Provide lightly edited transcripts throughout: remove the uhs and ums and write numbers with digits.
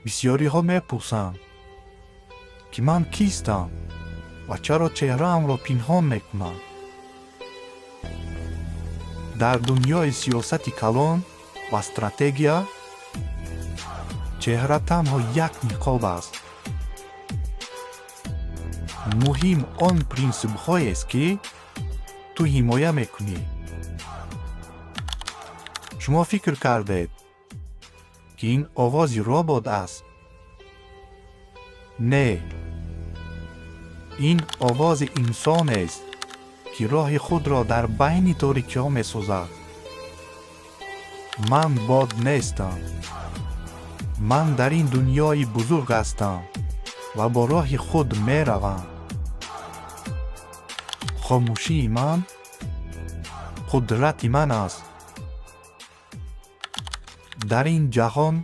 бисёриҳо мепурсанд, ки ман кистам ва чаро чеҳраамро пинҳон мекунам. дар дунёи сиёсати калон ва стратегия, чеҳра танҳо як ниқоб аст. муҳим он принсипҳоест, ки ту ҳимоя мекунӣ. шумо фикр кардед, ки ин овози робот аст? не, ин овози инсонест, ки роҳи худро дар байни торикиҳо месозад. ман бод нестам. ман дар ин дунёи бузург ҳастам ва бо роҳи худ меравам. хомӯшии ман қудрати ман аст. дар ин ҷаҳон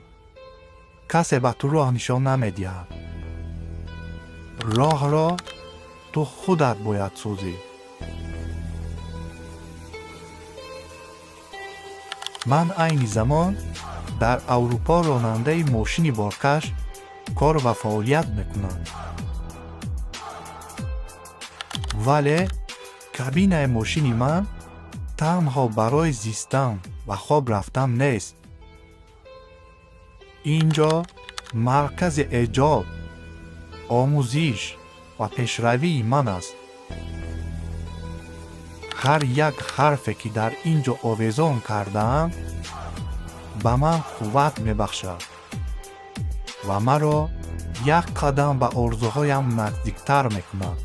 касе ба ту роҳ нишон намедиҳад. роҳро ту худат бояд созӣ. ман айни замон дар Аврупо ронандаи мошини боркаш кор ва фаъолият мекунам. вале кабинаи мошини ман танҳо барои зистан ва хоб рафтан нест. инҷо маркази эҷод, омӯзиш ва пешравии ман аст. ҳар як ҳарфе, ки дар инҷо овезон кардаам, ба ман қувват мебахшад ва маро як қадам ба орзуҳоям наздиктар мекунад.